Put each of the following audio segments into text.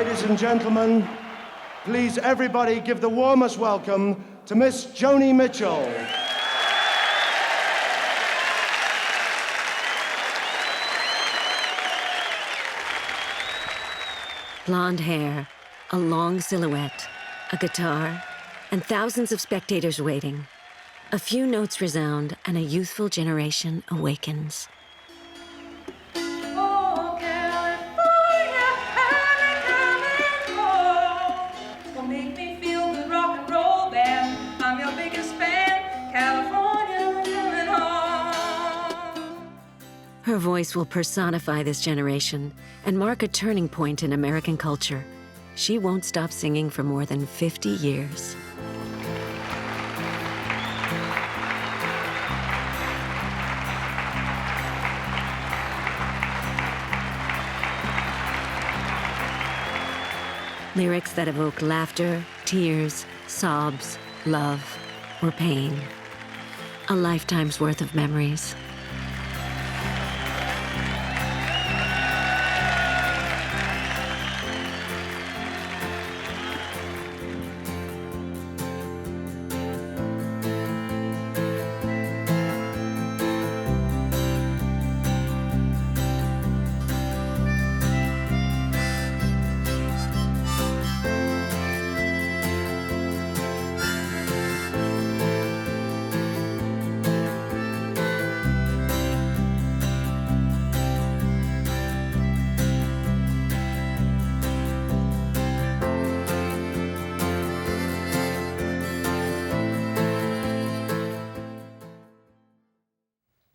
ladies and gentlemen, please everybody give the warmest welcome to Miss Joni Mitchell. Blonde hair, a long silhouette, a guitar, and thousands of spectators waiting. A few notes resound and a youthful generation awakens. Oh, California, coming home. Will make me feel good rock and roll band. I'm your biggest fan, California, coming home. Her voice will personify this generation and mark a turning point in American culture. She won't stop singing for more than 50 years. Lyrics that evoke laughter, tears, sobs, love, or pain. A lifetime's worth of memories.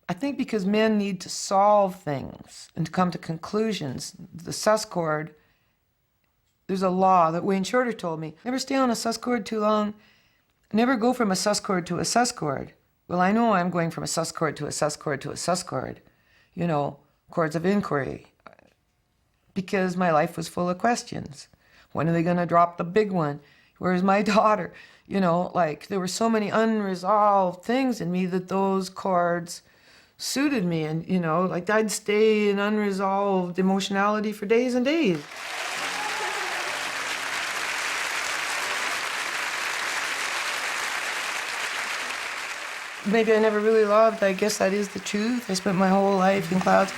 I think because men need to solve things and to come to conclusions. The sus chord, there's a law that Wayne Shorter told me, never stay on a sus chord too long, never go from a sus chord to a sus chord. Well, I know I'm going from a sus chord to a sus chord to a sus chord, you know, chords of inquiry, because my life was full of questions. When are they going to drop the big one? Where's my daughter? You know, like there were so many unresolved things in me that those chords suited me, and you know, like I'd stay in unresolved emotionality for days and days. Maybe I never really loved. I guess that is the truth. I spent my whole life in clouds.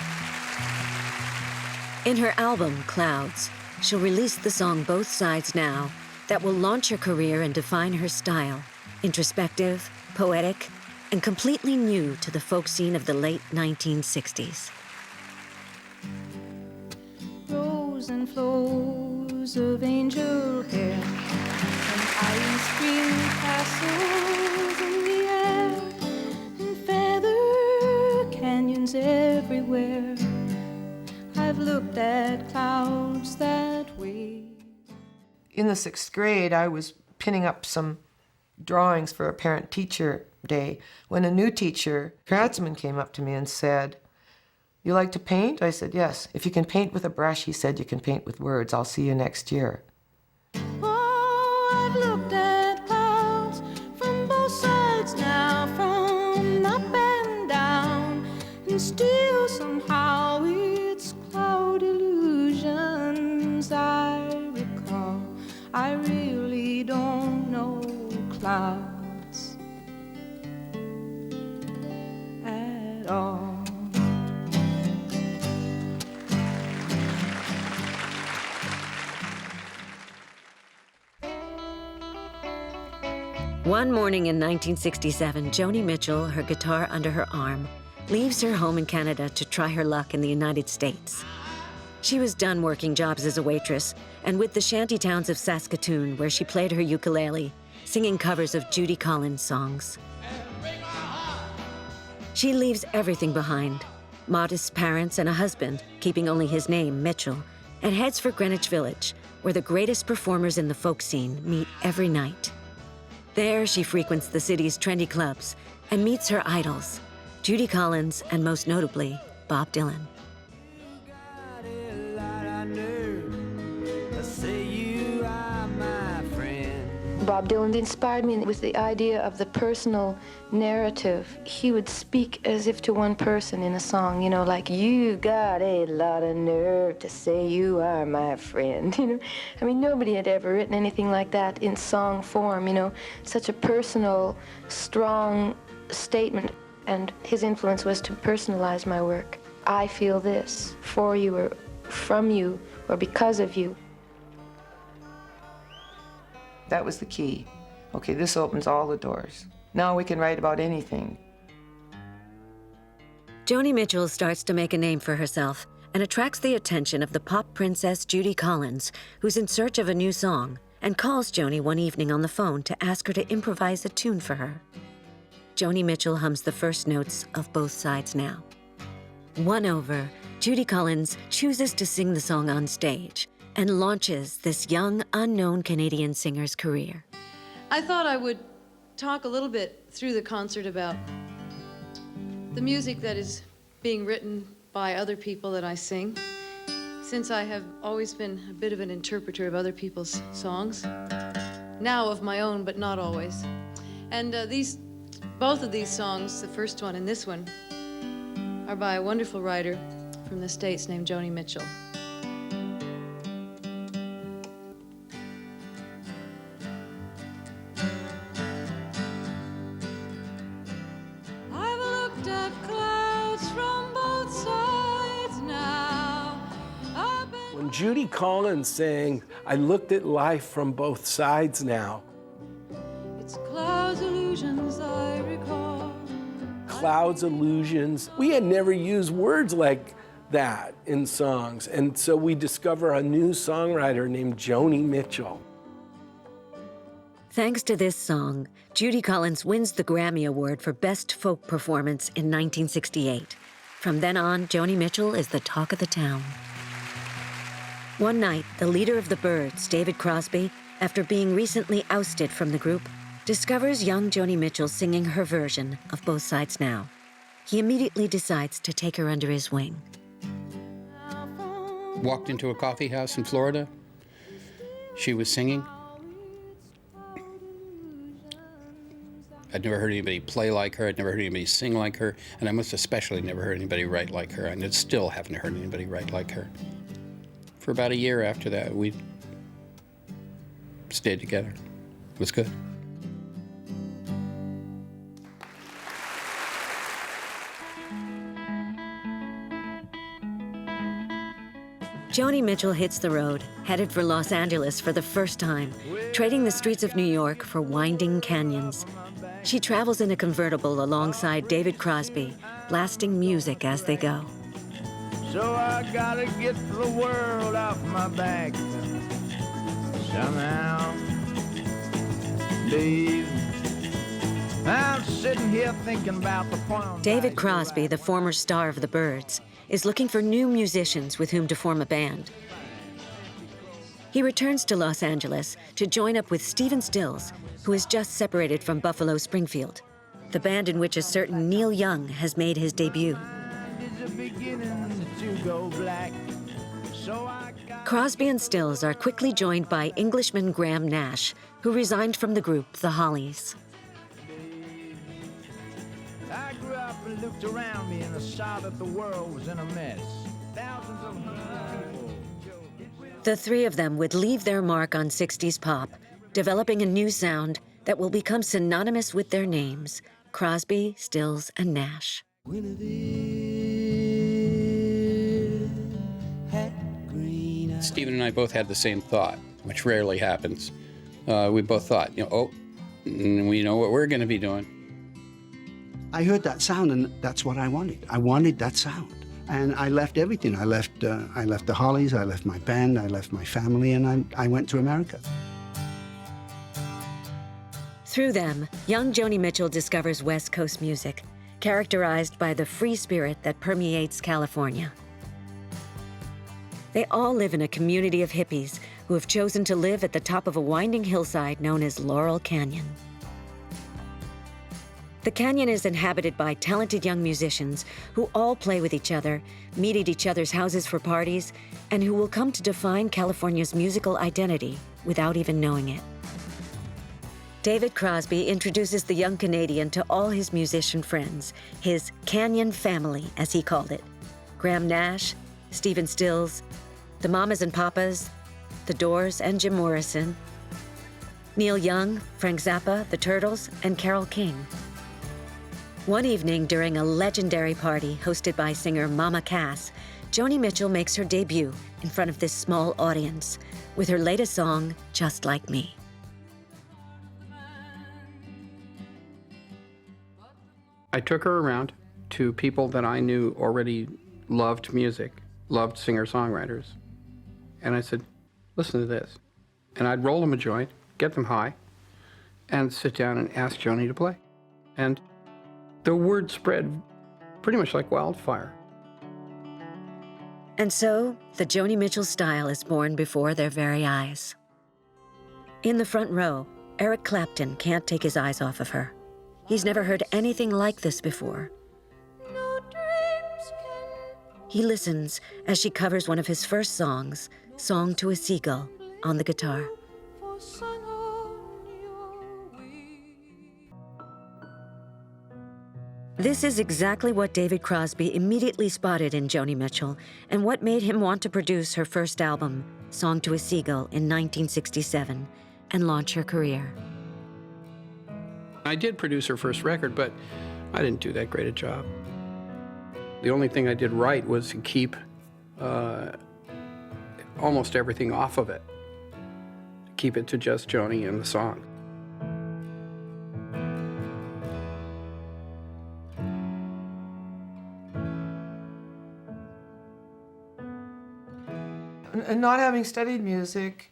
In her album, Clouds, she'll release the song Both Sides Now that will launch her career and define her style. Introspective, poetic, and completely new to the folk scene of the late 1960s. Rows and flows of angel hair and ice cream castles in the air and feather canyons everywhere. I've looked at clouds that way. In the 6th grade, I was pinning up some drawings for a parent-teacher day when a new teacher, Kratzman, came up to me and said, "You like to paint?" I said, "Yes." "If you can paint with a brush," he said, "you can paint with words. I'll see you next year." Oh, I've looked at clouds from both sides now, from up and down, and still somehow it's cloud illusions I recall. I really don't know clouds at all. One morning in 1967, Joni Mitchell, her guitar under her arm, leaves her home in Canada to try her luck in the United States. She was done working jobs as a waitress and with the shanty towns of Saskatoon, where she played her ukulele, singing covers of Judy Collins songs. She leaves everything behind, modest parents and a husband, keeping only his name, Mitchell, and heads for Greenwich Village, where the greatest performers in the folk scene meet every night. There, she frequents the city's trendy clubs and meets her idols, Judy Collins and most notably, Bob Dylan. Bob Dylan inspired me with the idea of the personal narrative. He would speak as if to one person in a song, you know, like, you got a lot of nerve to say you are my friend, you know. I mean, nobody had ever written anything like that in song form, you know, such a personal, strong statement. And his influence was to personalize my work. I feel this for you or from you or because of you. That was the key. Okay, this opens all the doors. Now we can write about anything. Joni Mitchell starts to make a name for herself and attracts the attention of the pop princess Judy Collins, who's in search of a new song, and calls Joni one evening on the phone to ask her to improvise a tune for her. Joni Mitchell hums the first notes of Both Sides Now. Won over, Judy Collins chooses to sing the song on stage and launches this young, unknown Canadian singer's career. I thought I would talk a little bit through the concert about the music that is being written by other people that I sing, since I have always been a bit of an interpreter of other people's songs, now of my own, but not always. And both of these songs, the first one and this one, are by a wonderful writer from the States named Joni Mitchell. When Judy Collins sang, I looked at life from both sides now. It's clouds, illusions I recall. Clouds, illusions. We had never used words like that in songs, and so we discover a new songwriter named Joni Mitchell. Thanks to this song, Judy Collins wins the Grammy Award for Best Folk Performance in 1968. From then on, Joni Mitchell is the talk of the town. One night, the leader of the Byrds, David Crosby, after being recently ousted from the group, discovers young Joni Mitchell singing her version of Both Sides Now. He immediately decides to take her under his wing. Walked into a coffee house in Florida. She was singing. I'd never heard anybody play like her. I'd never heard anybody sing like her. And I most especially never heard anybody write like her. And I still haven't heard anybody write like her. For about a year after that, we stayed together. It was good. Joni Mitchell hits the road, headed for Los Angeles for the first time, trading the streets of New York for winding canyons. She travels in a convertible alongside David Crosby, blasting music as they go. So I gotta get the world off my back somehow, Dave. I'm sitting here thinking about the point. David Crosby, the former star of the Byrds, is looking for new musicians with whom to form a band. He returns to Los Angeles to join up with Stephen Stills, who has just separated from Buffalo Springfield, the band in which a certain Neil Young has made his debut. Crosby and Stills are quickly joined by Englishman Graham Nash, who resigned from the group, the Hollies. I grew up and looked around me and I saw that the world was in a mess. Thousands of people. The three of them would leave their mark on 60s pop, developing a new sound that will become synonymous with their names, Crosby, Stills, and Nash. Stephen and I both had the same thought, which rarely happens. We both thought, we know what we're going to be doing. I heard that sound, and that's what I wanted. I wanted that sound. And I left everything. I left the Hollies, I left my band, I left my family, and I went to America. Through them, young Joni Mitchell discovers West Coast music, characterized by the free spirit that permeates California. They all live in a community of hippies who have chosen to live at the top of a winding hillside known as Laurel Canyon. The canyon is inhabited by talented young musicians who all play with each other, meet at each other's houses for parties, and who will come to define California's musical identity without even knowing it. David Crosby introduces the young Canadian to all his musician friends, his Canyon family, as he called it. Graham Nash, Stephen Stills, the Mamas and Papas, the Doors and Jim Morrison, Neil Young, Frank Zappa, the Turtles, and Carole King. One evening during a legendary party hosted by singer Mama Cass, Joni Mitchell makes her debut in front of this small audience with her latest song, Just Like Me. I took her around to people that I knew already loved music, loved singer-songwriters. And I said, listen to this. And I'd roll them a joint, get them high, and sit down and ask Joni to play. And the word spread pretty much like wildfire. And so, the Joni Mitchell style is born before their very eyes. In the front row, Eric Clapton can't take his eyes off of her. He's never heard anything like this before. He listens as she covers one of his first songs, Song to a Seagull, on the guitar. This is exactly what David Crosby immediately spotted in Joni Mitchell and what made him want to produce her first album, Song to a Seagull, in 1967, and launch her career. I did produce her first record, but I didn't do that great a job. The only thing I did right was to keep almost everything off of it. Keep it to just Joni and the song. And not having studied music,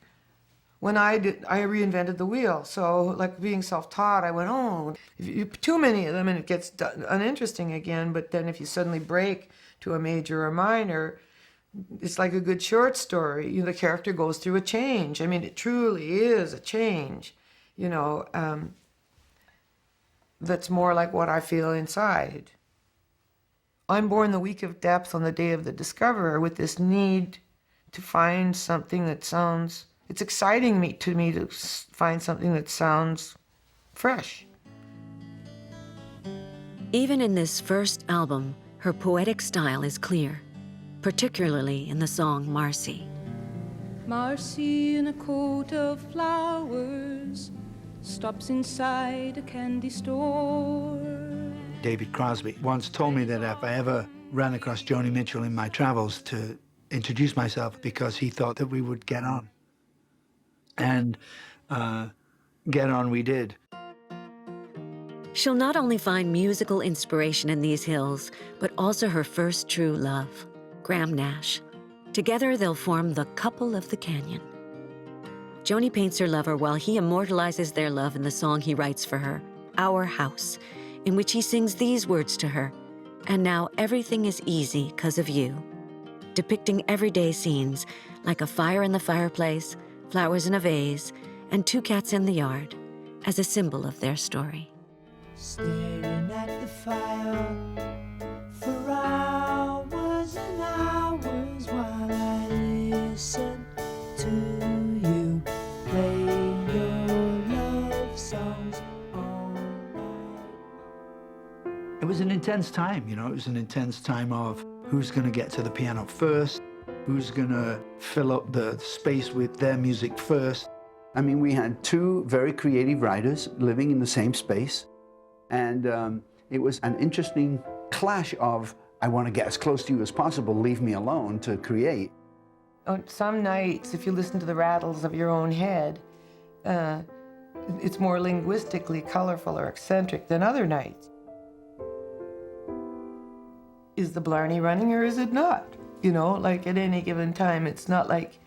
when I reinvented the wheel. So, like being self-taught, I went, oh, if you too many of them and it gets uninteresting again. But then if you suddenly break to a major or minor, it's like a good short story. You know, the character goes through a change. I mean, it truly is a change, you know, that's more like what I feel inside. I'm born the week of depth on the day of the discoverer with this need to find something that sounds, it's exciting to me to find something that sounds fresh. Even in this first album, her poetic style is clear, particularly in the song Marcy. Marcy in a coat of flowers stops inside a candy store. David Crosby once told me that if I ever ran across Joni Mitchell in my travels, to introduce myself, because he thought that we would get on. And get on we did. She'll not only find musical inspiration in these hills, but also her first true love, Graham Nash. Together, they'll form the couple of the canyon. Joni paints her lover while he immortalizes their love in the song he writes for her, Our House, in which he sings these words to her, "And now everything is easy 'cause of you," depicting everyday scenes like a fire in the fireplace, flowers in a vase, and two cats in the yard as a symbol of their story. Staring at the fire for hours and hours while I listen to you play your love songs all night. It was an intense time, you know, it was an intense time of who's going to get to the piano first, who's going to fill up the space with their music first. I mean, we had two very creative writers living in the same space, and it was an interesting clash of, I want to get as close to you as possible, leave me alone to create. On some nights, if you listen to the rattles of your own head, it's more linguistically colorful or eccentric than other nights. Is the Blarney running or is it not? You know, like at any given time, it's not like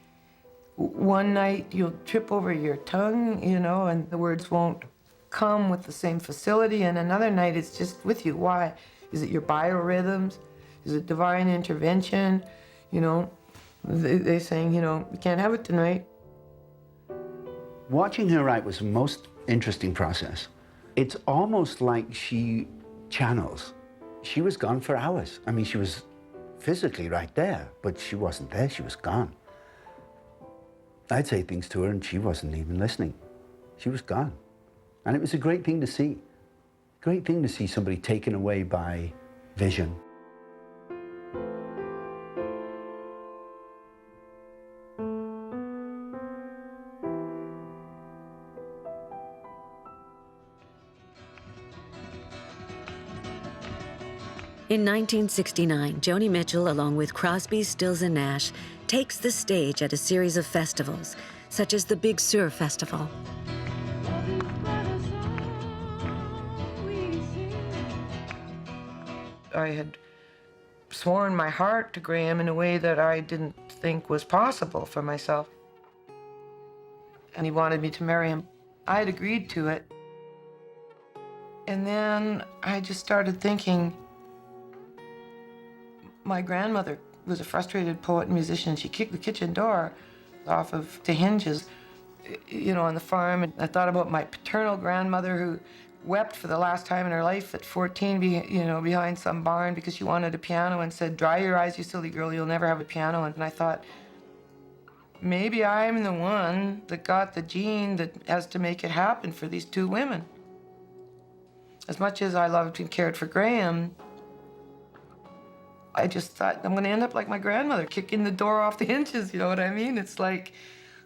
one night you'll trip over your tongue, you know, and the words won't come with the same facility, and another night it's just with you. Why? Is it your biorhythms? Is it divine intervention? You know, they're saying, you know, we can't have it tonight. Watching her write was the most interesting process. It's almost like she channels. She was gone for hours. I mean, she was physically right there, but she wasn't there, she was gone. I'd say things to her and she wasn't even listening. She was gone. And it was a great thing to see. Great thing to see somebody taken away by vision. In 1969, Joni Mitchell, along with Crosby, Stills, and Nash, takes the stage at a series of festivals, such as the Big Sur Festival. I had sworn my heart to Graham in a way that I didn't think was possible for myself. And he wanted me to marry him. I had agreed to it. And then I just started thinking, my grandmother was a frustrated poet and musician. She kicked the kitchen door off of the hinges, on the farm. And I thought about my paternal grandmother who wept for the last time in her life at 14, behind some barn because she wanted a piano and said, "Dry your eyes, you silly girl, you'll never have a piano." And I thought, maybe I'm the one that got the gene that has to make it happen for these two women. As much as I loved and cared for Graham, I just thought, I'm gonna end up like my grandmother, kicking the door off the hinges, you know what I mean? It's like,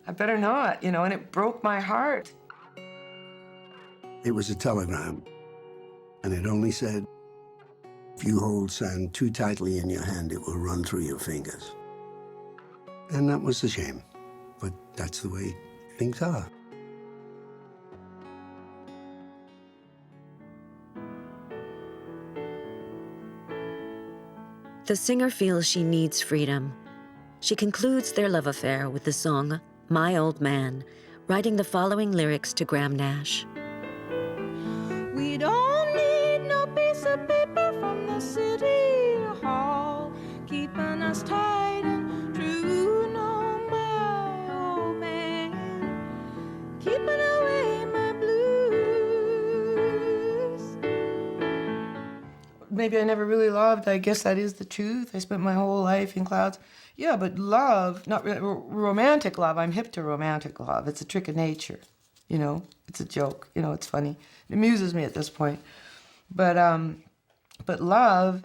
I better not, and it broke my heart. It was a telegram, and it only said, "If you hold sand too tightly in your hand, it will run through your fingers." And that was a shame, but that's the way things are. The singer feels she needs freedom. She concludes their love affair with the song "My Old Man," writing the following lyrics to Graham Nash. We don't need no piece of paper from the city hall, keeping us tight and true. No, my old man, keeping away my blues. Maybe I never really loved. I guess that is the truth. I spent my whole life in clouds. Yeah, but love, not romantic love. I'm hip to romantic love. It's a trick of nature. It's a joke. It's funny. It amuses me at this point. But love,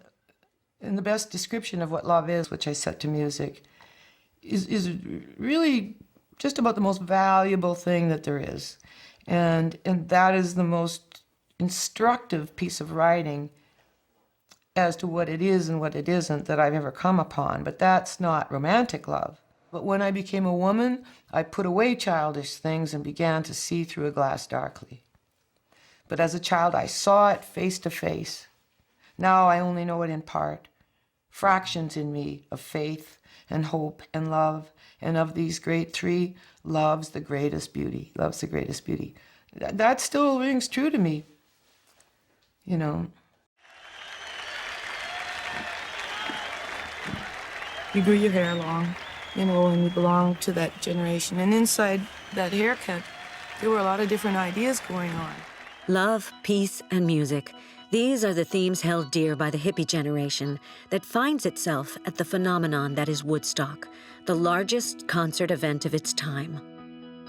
and the best description of what love is, which I set to music, is really just about the most valuable thing that there is. And that is the most instructive piece of writing as to what it is and what it isn't that I've ever come upon. But that's not romantic love. But when I became a woman, I put away childish things and began to see through a glass darkly. But as a child, I saw it face to face. Now I only know it in part. Fractions in me of faith and hope and love. And of these great three, love's the greatest beauty. Love's the greatest beauty. That still rings true to me. You grew your hair long, and you belong to that generation. And inside that haircut, there were a lot of different ideas going on. Love, peace, and music. These are the themes held dear by the hippie generation that finds itself at the phenomenon that is Woodstock, the largest concert event of its time.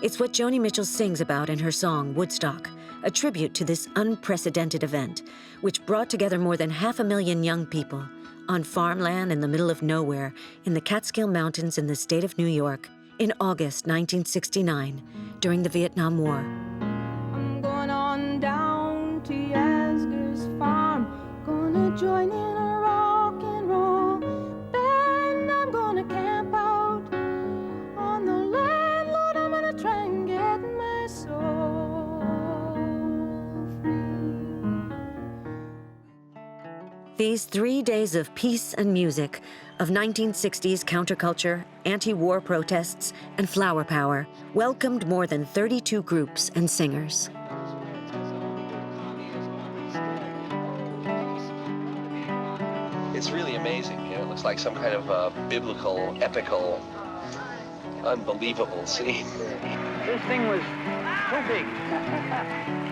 It's what Joni Mitchell sings about in her song, Woodstock, a tribute to this unprecedented event, which brought together more than 500,000 young people on farmland in the middle of nowhere in the Catskill Mountains in the state of New York in August 1969, during the Vietnam War. I'm going on down to Yasgur's farm, gonna join in a rock and roll band. I'm gonna camp out on the land, Lord, I'm gonna try and get my soul free. These 3 days of peace and music, of 1960s counterculture, anti-war protests, and flower power, welcomed more than 32 groups and singers. It's really amazing. It looks like some kind of biblical, epical, unbelievable scene. This thing was too big.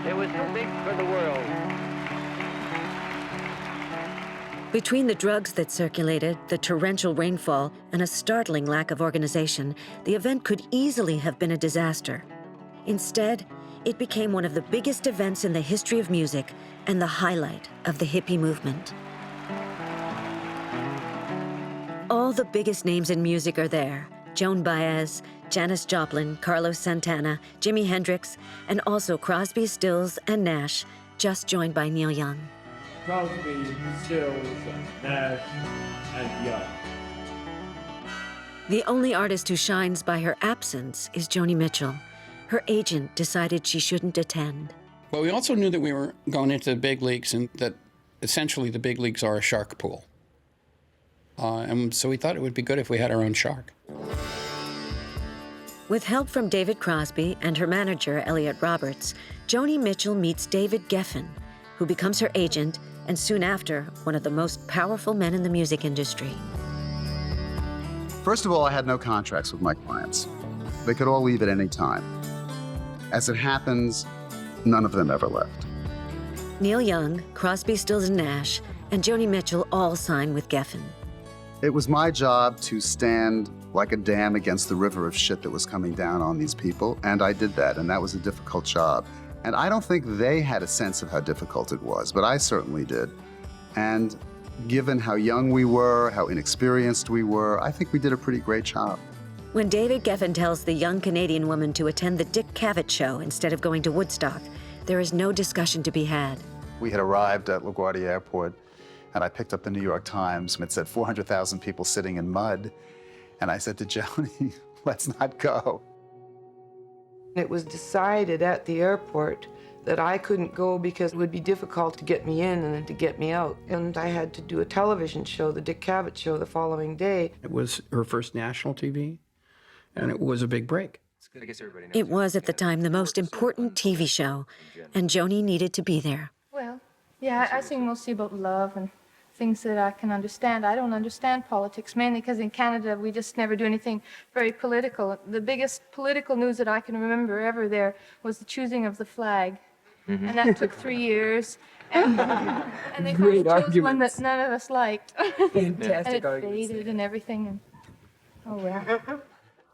It was too big for the world. Between the drugs that circulated, the torrential rainfall, and a startling lack of organization, the event could easily have been a disaster. Instead, It became one of the biggest events in the history of music and the highlight of the hippie movement. All the biggest names in music are there. Joan Baez, Janis Joplin, Carlos Santana, Jimi Hendrix, and also Crosby, Stills, and Nash, just joined by Neil Young. Crosby, Stills, Nash, and Young. The only artist who shines by her absence is Joni Mitchell. Her agent decided she shouldn't attend. Well, we also knew that we were going into the big leagues and that essentially the big leagues are a shark pool. And so we thought it would be good if we had our own shark. With help from David Crosby and her manager, Elliot Roberts, Joni Mitchell meets David Geffen, who becomes her agent and soon after, one of the most powerful men in the music industry. First of all, I had no contracts with my clients. They could all leave at any time. As it happens, none of them ever left. Neil Young, Crosby, Stills, and Nash, and Joni Mitchell all sign with Geffen. It was my job to stand like a dam against the river of shit that was coming down on these people, and I did that, and that was a difficult job. And I don't think they had a sense of how difficult it was, but I certainly did. And given how young we were, how inexperienced we were, I think we did a pretty great job. When David Geffen tells the young Canadian woman to attend the Dick Cavett show instead of going to Woodstock, there is no discussion to be had. We had arrived at LaGuardia Airport, and I picked up the New York Times, and it said 400,000 people sitting in mud. And I said to Joni, let's not go. It was decided at the airport that I couldn't go because it would be difficult to get me in and then to get me out. And I had to do a television show, the Dick Cavett show, the following day. It was her first national TV, and it was a big break. It was at the time the most important TV show, and Joni needed to be there. Well, yeah, I sing mostly about love and things that I can understand. I don't understand politics, mainly because in Canada we just never do anything very political. The biggest political news that I can remember ever there was the choosing of the flag. Mm-hmm. And that took 3 years. And they finally chose one that none of us liked. Fantastic and it faded and everything. And, oh, well.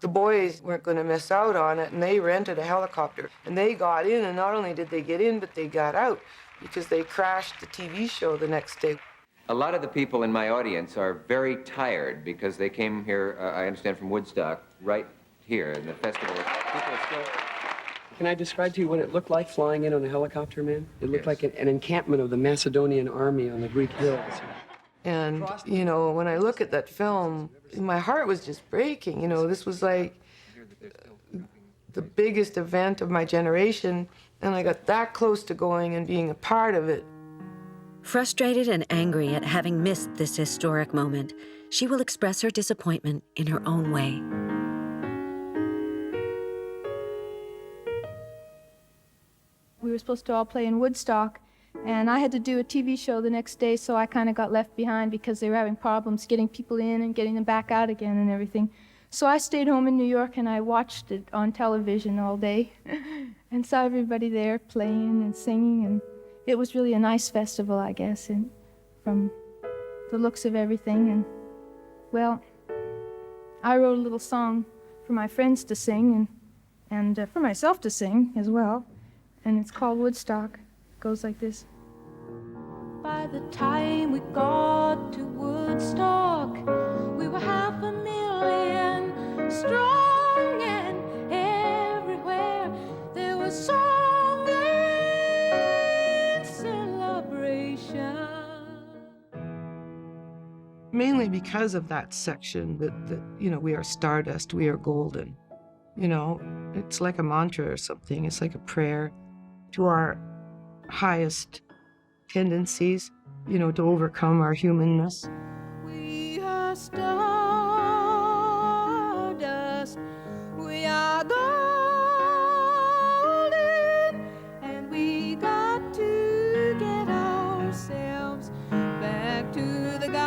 The boys weren't going to miss out on it, and they rented a helicopter. And they got in, and not only did they get in, but they got out because they crashed the TV show the next day. A lot of the people in my audience are very tired because they came here, I understand, from Woodstock, right here in the festival. People are still... Can I describe to you what it looked like flying in on a helicopter, man? It looked like an encampment of the Macedonian army on the Greek hills. And, you know, when I look at that film, my heart was just breaking. You know, this was like the biggest event of my generation, and I got that close to going and being a part of it. Frustrated and angry at having missed this historic moment, she will express her disappointment in her own way. We were supposed to all play in Woodstock, and I had to do a TV show the next day, so I kind of got left behind because they were having problems getting people in and getting them back out again and everything. So I stayed home in New York and I watched it on television all day and saw everybody there playing and singing, and it was really a nice festival, I guess, and from the looks of everything. And, well, I wrote a little song for my friends to sing and for myself to sing as well, and it's called Woodstock. It goes like this. By the time we got to Woodstock, we were 500,000 strong, and everywhere there was song and celebration. Mainly because of that section that you know, we are stardust, we are golden. You know, it's like a mantra or something. It's like a prayer to our highest tendencies, you know, to overcome our humanness. We are stardust, we are golden, and we got to get ourselves back to the garden.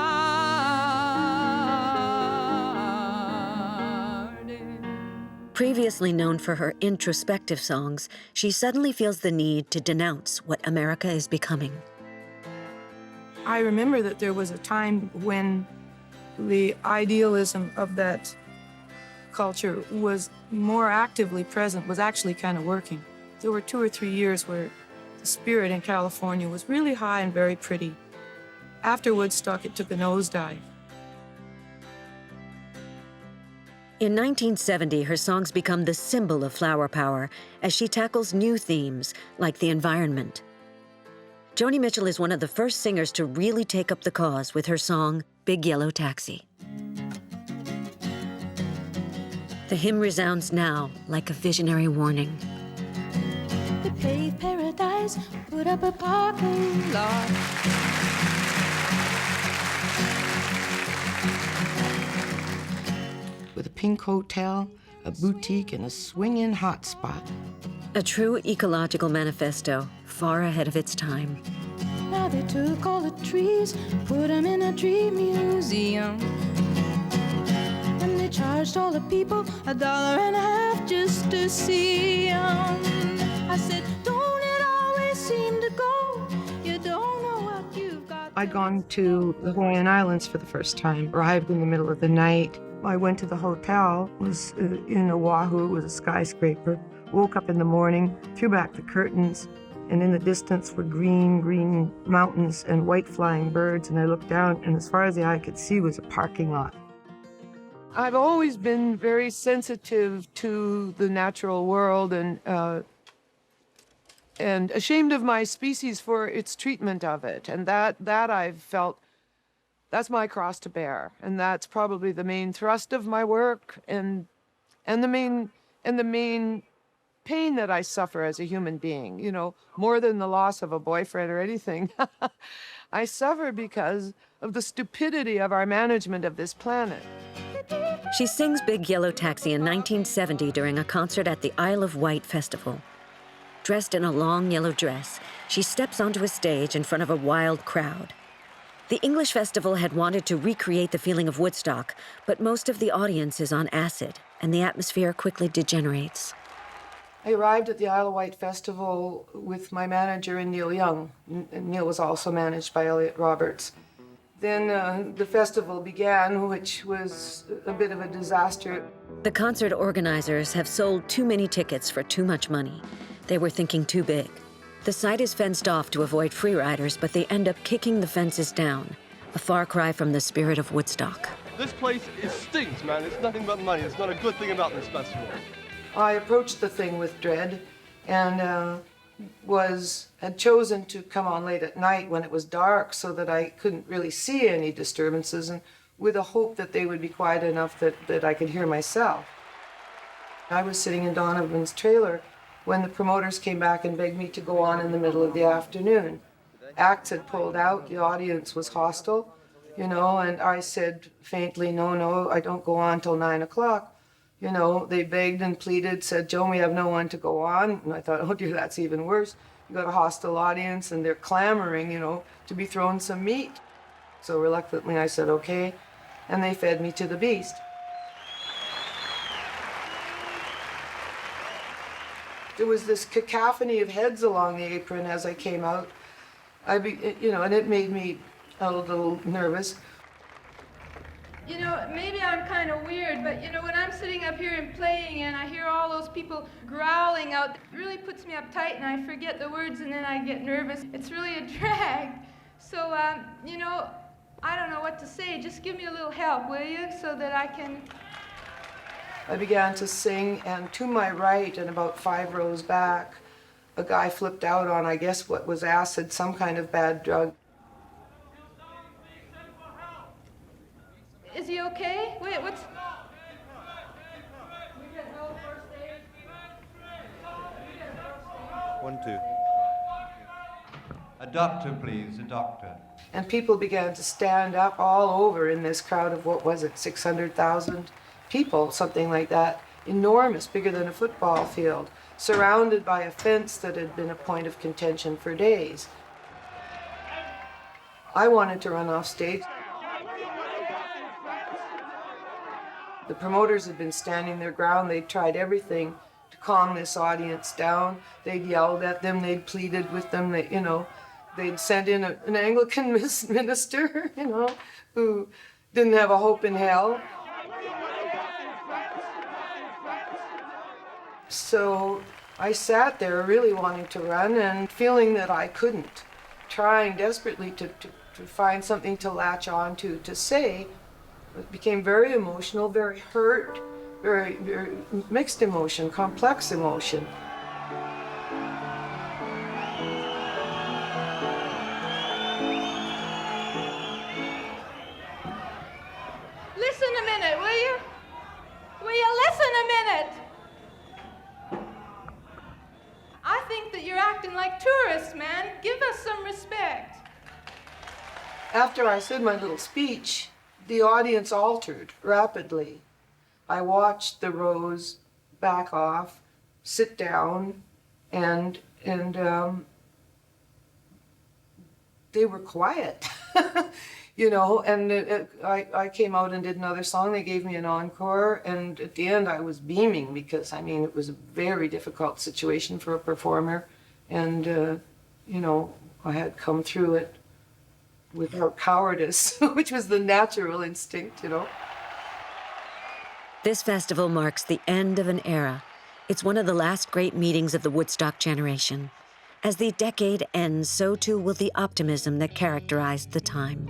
Previously known for her introspective songs, she suddenly feels the need to denounce what America is becoming. I remember that there was a time when the idealism of that culture was more actively present, was actually kind of working. There were 2 or 3 years where the spirit in California was really high and very pretty. After Woodstock, it took a nosedive. In 1970, her songs become the symbol of flower power as she tackles new themes like the environment. Joni Mitchell is one of the first singers to really take up the cause with her song, Big Yellow Taxi. The hymn resounds now like a visionary warning. They paved paradise, put up a parking lot. With a pink hotel, a boutique, and a swinging hotspot. A true ecological manifesto, far ahead of its time. Now they took all the trees, put them in a tree museum. And they charged all the people $1.50 just to see them. I said, don't it always seem to go? You don't know what you've got. I'd gone to the Hawaiian Islands for the first time, arrived in the middle of the night. I went to the hotel, was in Oahu, it was a skyscraper. Woke up in the morning, threw back the curtains, and in the distance were green mountains and white flying birds, and I looked down, and as far as the eye could see was a parking lot. I've always been very sensitive to the natural world and ashamed of my species for its treatment of it, and that I've felt, that's my cross to bear, and that's probably the main thrust of my work, and the main pain that I suffer as a human being, you know, more than the loss of a boyfriend or anything. I suffer because of the stupidity of our management of this planet. She sings Big Yellow Taxi in 1970 during a concert at the Isle of Wight Festival. Dressed in a long yellow dress, she steps onto a stage in front of a wild crowd. The English festival had wanted to recreate the feeling of Woodstock, but most of the audience is on acid, and the atmosphere quickly degenerates. I arrived at the Isle of Wight Festival with my manager and Neil Young. And Neil was also managed by Elliot Roberts. Then the festival began, which was a bit of a disaster. The concert organizers have sold too many tickets for too much money. They were thinking too big. The site is fenced off to avoid freeriders, but they end up kicking the fences down, a far cry from the spirit of Woodstock. This place, it stinks, man. It's nothing but money. It's not a good thing about this festival. I approached the thing with dread and had chosen to come on late at night when it was dark so that I couldn't really see any disturbances, and with a hope that they would be quiet enough that I could hear myself. I was sitting in Donovan's trailer when the promoters came back and begged me to go on in the middle of the afternoon. Acts had pulled out, the audience was hostile, you know, and I said faintly, no, I don't go on till 9 o'clock. You know, they begged and pleaded, said, Joan, we have no one to go on. And I thought, oh dear, that's even worse. You got a hostile audience and they're clamoring, you know, to be thrown some meat. So reluctantly I said, okay, and they fed me to the beast. There was this cacophony of heads along the apron as I came out. And it made me a little nervous. You know, maybe I'm kind of weird, but you know, when I'm sitting up here and playing and I hear all those people growling out, it really puts me uptight and I forget the words and then I get nervous. It's really a drag. So, you know, I don't know what to say. Just give me a little help, will you, so that I can... I began to sing, and to my right and about 5 rows back, a guy flipped out on, I guess, what was acid, some kind of bad drug. Is he okay? Wait, what's... 1, 2. A doctor, please, a doctor. And people began to stand up all over in this crowd of, what was it, 600,000 people, something like that. Enormous, bigger than a football field, surrounded by a fence that had been a point of contention for days. I wanted to run off stage. The promoters had been standing their ground. They'd tried everything to calm this audience down. They'd yelled at them. They'd pleaded with them. They'd sent in an Anglican minister, you know, who didn't have a hope in hell. So I sat there really wanting to run and feeling that I couldn't, trying desperately to find something to latch on to say. It became very emotional, very hurt, very, very mixed emotion, complex emotion. Listen a minute, will you? Will you listen a minute? I think that you're acting like tourists, man. Give us some respect. After I said my little speech, the audience altered rapidly. I watched the rows back off, sit down, and they were quiet, you know, and I came out and did another song. They gave me an encore, and at the end I was beaming because, I mean, it was a very difficult situation for a performer, and, you know, I had come through it without cowardice, which was the natural instinct, you know. This festival marks the end of an era. It's one of the last great meetings of the Woodstock generation. As the decade ends, so too will the optimism that characterized the time.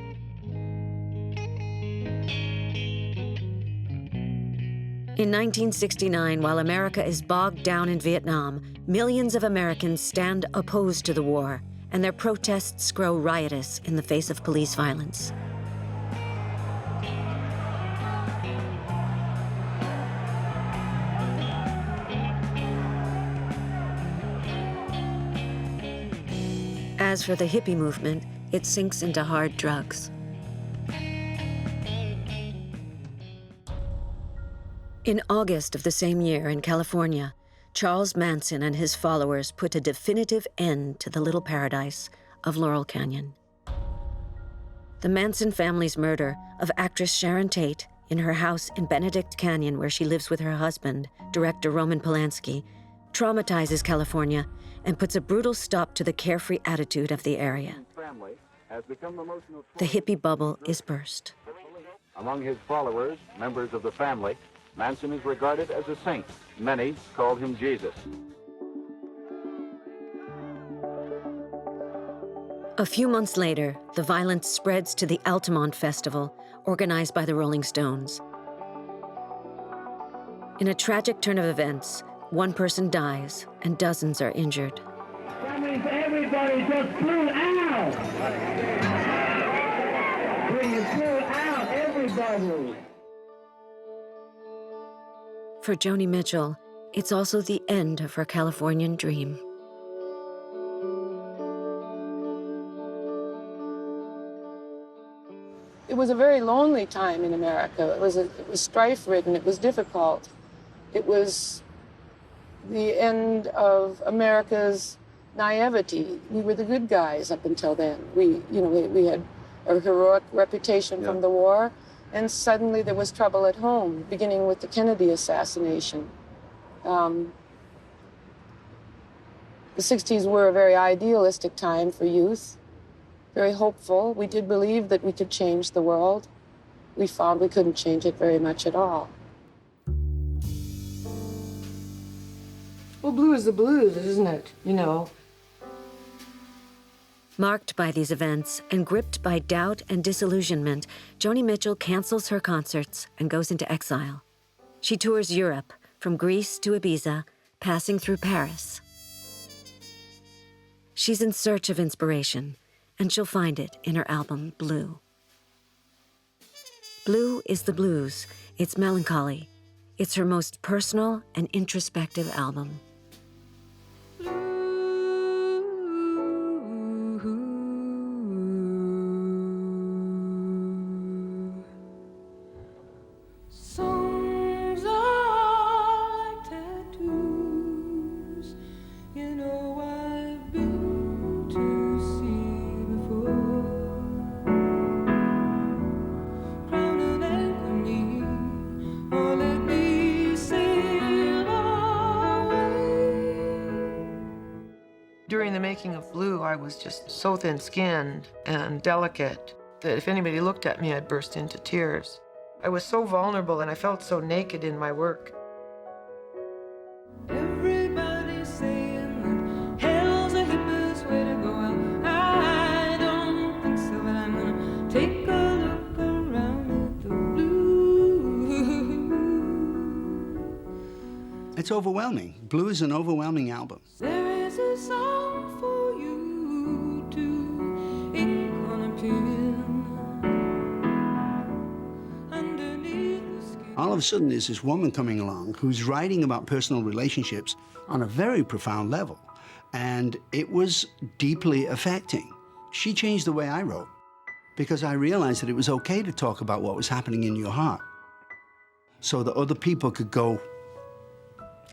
In 1969, while America is bogged down in Vietnam, millions of Americans stand opposed to the war, and their protests grow riotous in the face of police violence. As for the hippie movement, it sinks into hard drugs. In August of the same year in California, Charles Manson and his followers put a definitive end to the little paradise of Laurel Canyon. The Manson family's murder of actress Sharon Tate in her house in Benedict Canyon, where she lives with her husband, director Roman Polanski, traumatizes California and puts a brutal stop to the carefree attitude of the area. The hippie bubble is burst. Among his followers, members of the family, Manson is regarded as a saint. Many called him Jesus. A few months later, the violence spreads to the Altamont Festival, organized by the Rolling Stones. In a tragic turn of events, one person dies and dozens are injured. That means everybody just blew out! When you blew out, everybody! For Joni Mitchell, it's also the end of her Californian dream. It was a very lonely time in America. It was strife-ridden. It was difficult. It was the end of America's naivety. We were the good guys up until then. We had a heroic reputation from the war, and suddenly there was trouble at home, beginning with the Kennedy assassination. The 60s were a very idealistic time for youth, very hopeful. We did believe that we could change the world. We found we couldn't change it very much at all. Well, blue is the blues, isn't it? You know. Marked by these events and gripped by doubt and disillusionment, Joni Mitchell cancels her concerts and goes into exile. She tours Europe, from Greece to Ibiza, passing through Paris. She's in search of inspiration, and she'll find it in her album, Blue. Blue is the blues. It's melancholy. It's her most personal and introspective album. Songs are like tattoos, you know I've been to see before. Crown and anchor me, or let me sail away. During the making of Blue, I was just so thin-skinned and delicate that if anybody looked at me, I'd burst into tears. I was so vulnerable and I felt so naked in my work. Everybody say Take a look around at the blue. It's overwhelming. Blue is an overwhelming album. There is a song for you to ink on a pen. Underneath the skin. All of a sudden, there's this woman coming along who's writing about personal relationships on a very profound level. And it was deeply affecting. She changed the way I wrote because I realized that it was okay to talk about what was happening in your heart so that other people could go,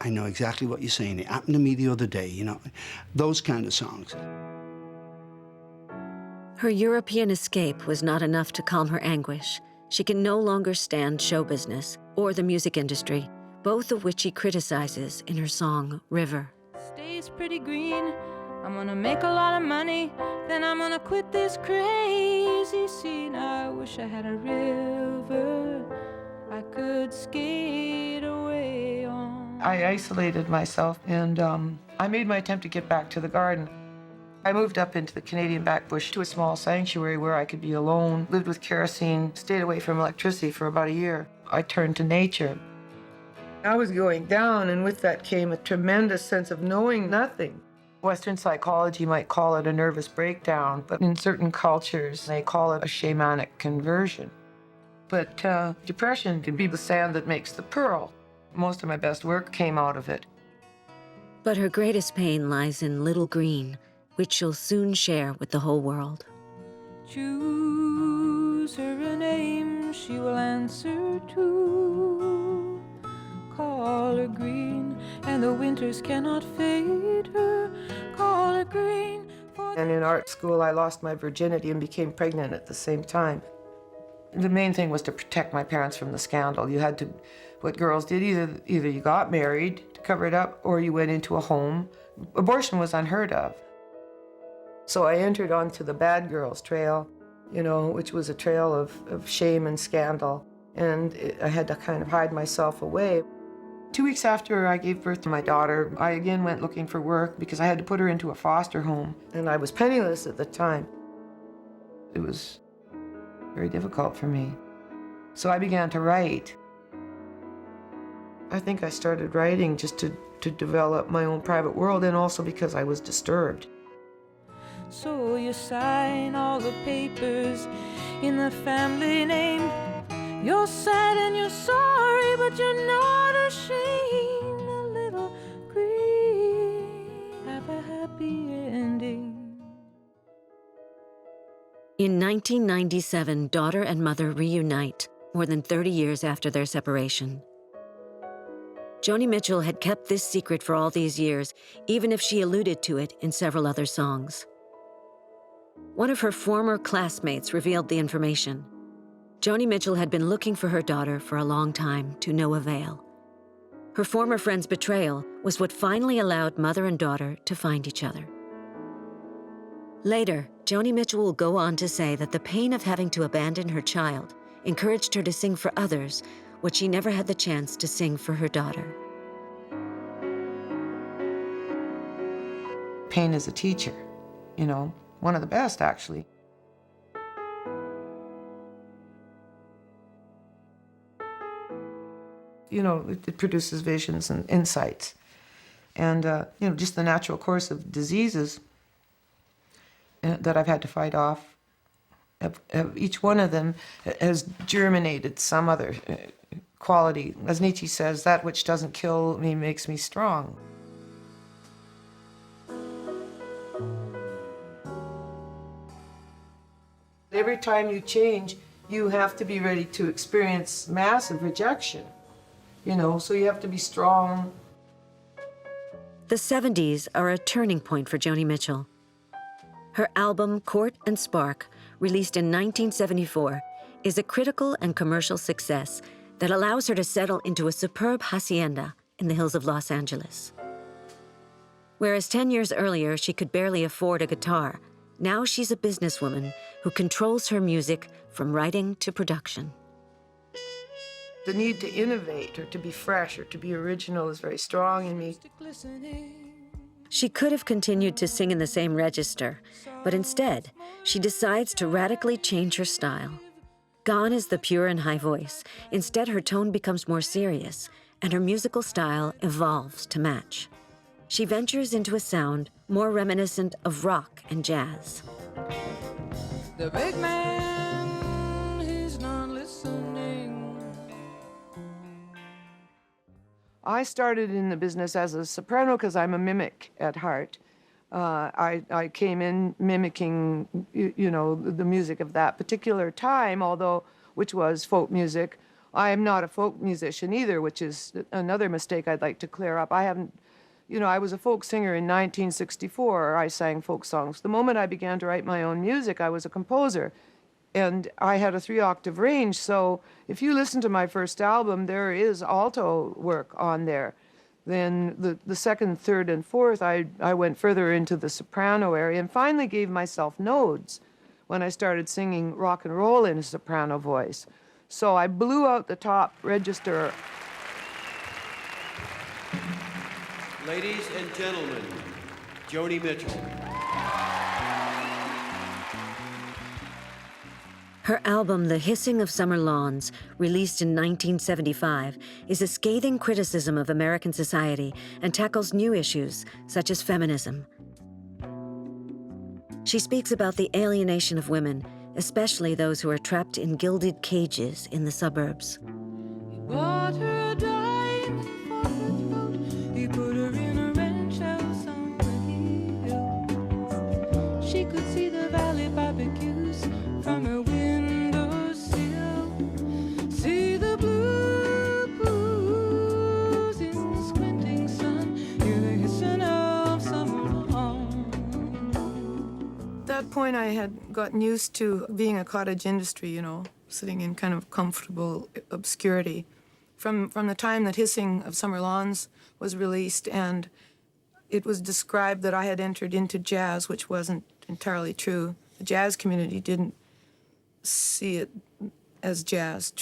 I know exactly what you're saying. It happened to me the other day, you know, those kind of songs. Her European escape was not enough to calm her anguish. She can no longer stand show business or the music industry, both of which she criticizes in her song, River. Stays pretty green. I'm gonna make a lot of money, then I'm gonna quit this crazy scene. I wish I had a river I could skate away on. I isolated myself, and I made my attempt to get back to the garden. I moved up into the Canadian backbush to a small sanctuary where I could be alone, lived with kerosene, stayed away from electricity for about a year. I turned to nature. I was going down, and with that came a tremendous sense of knowing nothing. Western psychology might call it a nervous breakdown, but in certain cultures, they call it a shamanic conversion. But depression can be the sand that makes the pearl. Most of my best work came out of it. But her greatest pain lies in Little Green, which she'll soon share with the whole world. Choose her a name she will answer to. Call her green, and the winters cannot fade her. Call her green. And in art school, I lost my virginity and became pregnant at the same time. The main thing was to protect my parents from the scandal. You had to, what girls did, either you got married to cover it up, or you went into a home. Abortion was unheard of. So I entered onto the bad girls trail, you know, which was a trail of shame and scandal. And I had to kind of hide myself away. 2 weeks after I gave birth to my daughter, I again went looking for work because I had to put her into a foster home. And I was penniless at the time. It was very difficult for me. So I began to write. I think I started writing just to develop my own private world, and also because I was disturbed. So you sign all the papers in the family name. You're sad and you're sorry, but you're not ashamed. A little green, have a happy ending. In 1997, daughter and mother reunite, more than 30 years after their separation. Joni Mitchell had kept this secret for all these years, even if she alluded to it in several other songs. One of her former classmates revealed the information. Joni Mitchell had been looking for her daughter for a long time, to no avail. Her former friend's betrayal was what finally allowed mother and daughter to find each other. Later, Joni Mitchell will go on to say that the pain of having to abandon her child encouraged her to sing for others what she never had the chance to sing for her daughter. Pain is a teacher, you know, one of the best, actually. You know, it produces visions and insights. And, you know, just the natural course of diseases that I've had to fight off, each one of them has germinated some other quality. As Nietzsche says, that which doesn't kill me makes me strong. Every time you change, you have to be ready to experience massive rejection. You know, so you have to be strong. The 70s are a turning point for Joni Mitchell. Her album, Court and Spark, released in 1974, is a critical and commercial success that allows her to settle into a superb hacienda in the hills of Los Angeles. Whereas 10 years earlier, she could barely afford a guitar, now she's a businesswoman who controls her music from writing to production. The need to innovate or to be fresh or to be original is very strong in me. She could have continued to sing in the same register, but instead, she decides to radically change her style. Gone is the pure and high voice. Instead, her tone becomes more serious, and her musical style evolves to match. She ventures into a sound more reminiscent of rock and jazz. The big man, he's not listening. I started in the business as a soprano because I'm a mimic at heart. I came in mimicking, the music of that particular time, which was folk music. I am not a folk musician either, which is another mistake I'd like to clear up. I was a folk singer in 1964. I sang folk songs. The moment I began to write my own music, I was a composer. And I had a 3-octave range, so if you listen to my first album, there is alto work on there. Then the second, third, and fourth, I went further into the soprano area and finally gave myself nodes when I started singing rock and roll in a soprano voice. So I blew out the top register. Ladies and gentlemen, Joni Mitchell. Her album, The Hissing of Summer Lawns, released in 1975, is a scathing criticism of American society and tackles new issues, such as feminism. She speaks about the alienation of women, especially those who are trapped in gilded cages in the suburbs. Bought her a dime for her throat. He put her in a ranch house on the hills. She could see the valley barbecues from her windowsill. See the blue blues in the squinting sun. Hear the hissing of summer lawns. At that point, I had gotten used to being a cottage industry, sitting in kind of comfortable obscurity. From the time that Hissing of Summer Lawns was released, and it was described that I had entered into jazz, which wasn't entirely true. The jazz community didn't see it as jazz.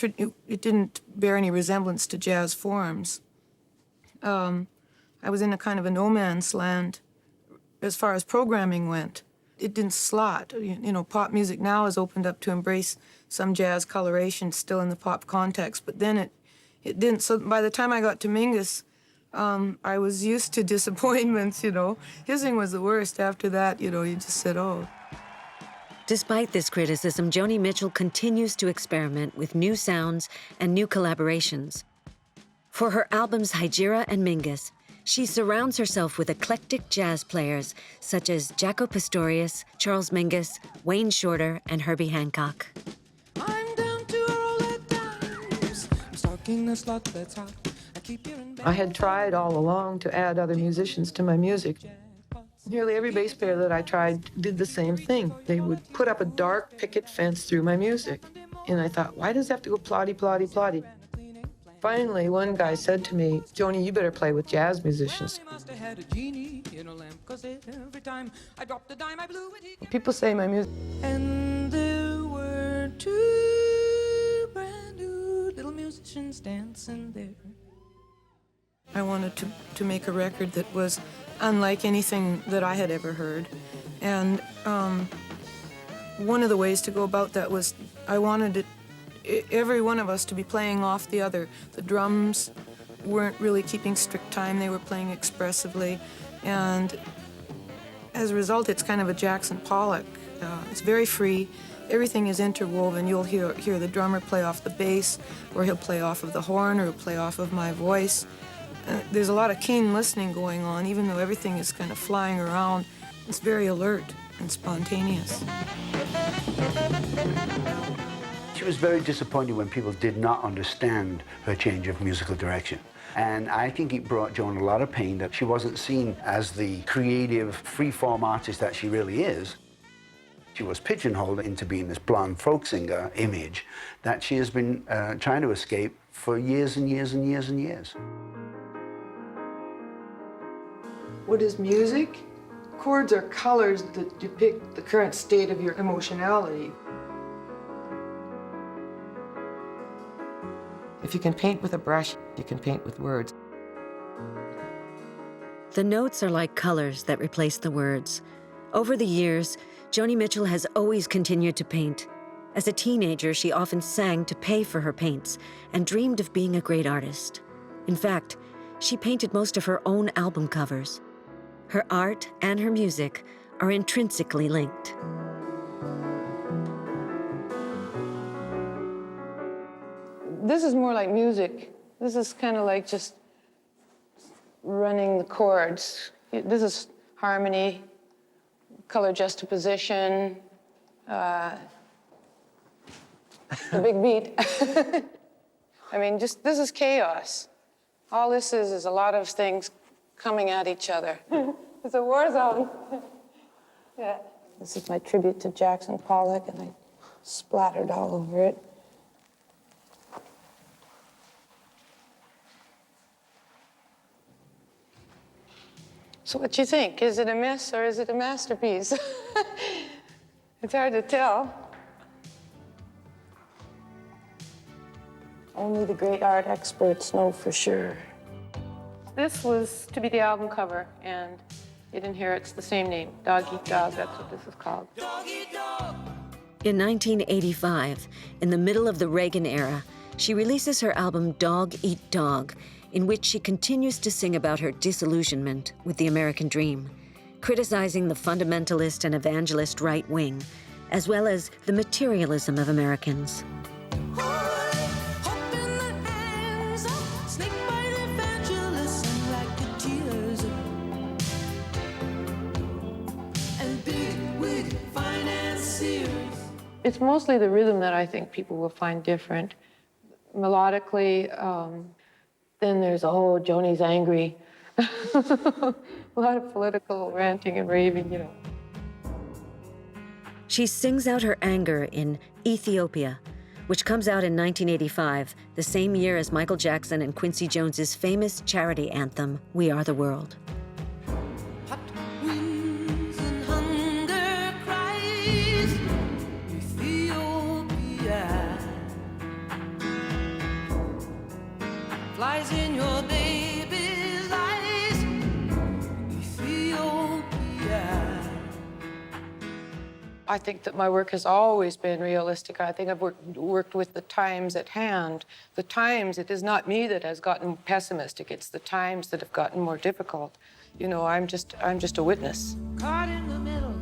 It didn't bear any resemblance to jazz forms. I was in a kind of a no man's land as far as programming went. It didn't slot. Pop music now has opened up to embrace some jazz coloration still in the pop context, but then it didn't. So by the time I got to Mingus, I was used to disappointments, Hissing was the worst. After that, you just said, oh. Despite this criticism, Joni Mitchell continues to experiment with new sounds and new collaborations. For her albums Hygieia and Mingus, she surrounds herself with eclectic jazz players such as Jaco Pastorius, Charles Mingus, Wayne Shorter, and Herbie Hancock. I'm down to roll at times. I'm stalking the slot that's hot. I keep hearing I had tried all along to add other musicians to my music. Nearly every bass player that I tried did the same thing. They would put up a dark picket fence through my music. And I thought, why does it have to go plotty, plotty, plotty? Finally, one guy said to me, Joni, you better play with jazz musicians. People say my music. And there were two brand new little musicians dancing there. I wanted to make a record that was unlike anything that I had ever heard. And one of the ways to go about that was I wanted every one of us to be playing off the other. The drums weren't really keeping strict time. They were playing expressively. And as a result, it's kind of a Jackson Pollock. It's very free. Everything is interwoven. You'll hear the drummer play off the bass, or he'll play off of the horn, or he'll play off of my voice. There's a lot of keen listening going on, even though everything is kind of flying around. It's very alert and spontaneous. She was very disappointed when people did not understand her change of musical direction. And I think it brought Joan a lot of pain that she wasn't seen as the creative, free-form artist that she really is. She was pigeonholed into being this blonde folk singer image that she has been trying to escape for years and years and years and years. What is music? Chords are colors that depict the current state of your emotionality. If you can paint with a brush, you can paint with words. The notes are like colors that replace the words. Over the years, Joni Mitchell has always continued to paint. As a teenager, she often sang to pay for her paints and dreamed of being a great artist. In fact, she painted most of her own album covers. Her art and her music are intrinsically linked. This is more like music. This is kind of like just running the chords. This is harmony, color juxtaposition, the big beat. I mean, this is chaos. All this is a lot of things coming at each other. It's a war zone. Yeah. This is my tribute to Jackson Pollock, and I splattered all over it. So what do you think? Is it a mess or is it a masterpiece? It's hard to tell. Only the great art experts know for sure. This was to be the album cover, and it inherits the same name, Dog Eat Dog, that's what this is called. In 1985, in the middle of the Reagan era, she releases her album Dog Eat Dog, in which she continues to sing about her disillusionment with the American dream, criticizing the fundamentalist and evangelist right wing, as well as the materialism of Americans. It's mostly the rhythm that I think people will find different. Melodically, then there's a whole Joni's angry, a lot of political ranting and raving, you know. She sings out her anger in Ethiopia, which comes out in 1985, the same year as Michael Jackson and Quincy Jones's famous charity anthem, We Are the World. Flies in your baby's eyes, Ethiopia. I think that my work has always been realistic. I think I've worked with the times at hand. The times, it is not me that has gotten pessimistic, it's the times that have gotten more difficult. You know, I'm just a witness. Caught in the middle,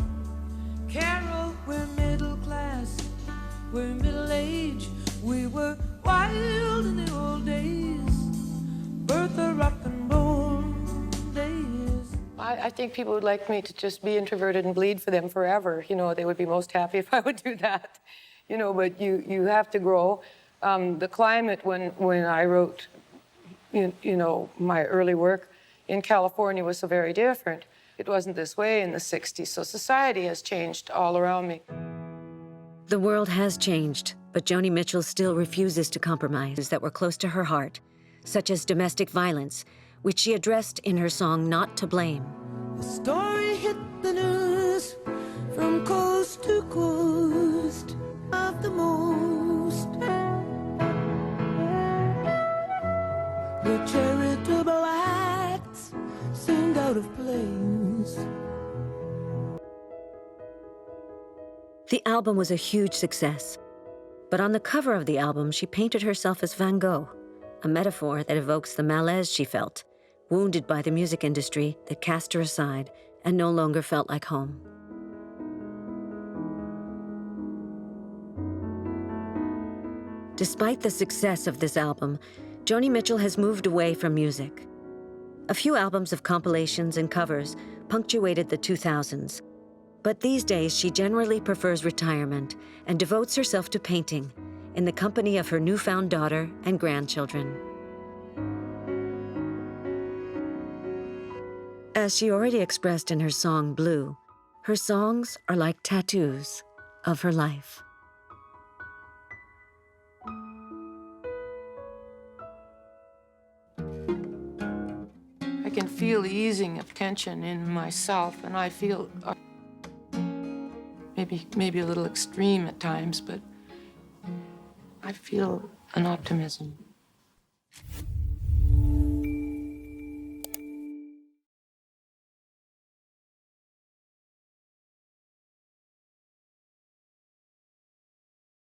Carol, we're middle class, we're middle age, we were wild in the old days. Birth of rock and roll days. I think people would like me to just be introverted and bleed for them forever. You know, they would be most happy if I would do that. You know, but you have to grow. The climate when I wrote, you know, my early work in California was so very different. It wasn't this way in the 60s, so society has changed all around me. The world has changed, but Joni Mitchell still refuses to compromise that were close to her heart, such as domestic violence, which she addressed in her song Not to Blame. The story hit the news from coast to coast of the most. The charitable acts seemed out of place. The album was a huge success, but on the cover of the album, she painted herself as Van Gogh, a metaphor that evokes the malaise she felt, wounded by the music industry that cast her aside and no longer felt like home. Despite the success of this album, Joni Mitchell has moved away from music. A few albums of compilations and covers punctuated the 2000s, but these days she generally prefers retirement and devotes herself to painting in the company of her newfound daughter and grandchildren. As she already expressed in her song Blue, her songs are like tattoos of her life. I can feel the easing of tension in myself, and I feel maybe a little extreme at times, but I feel an optimism.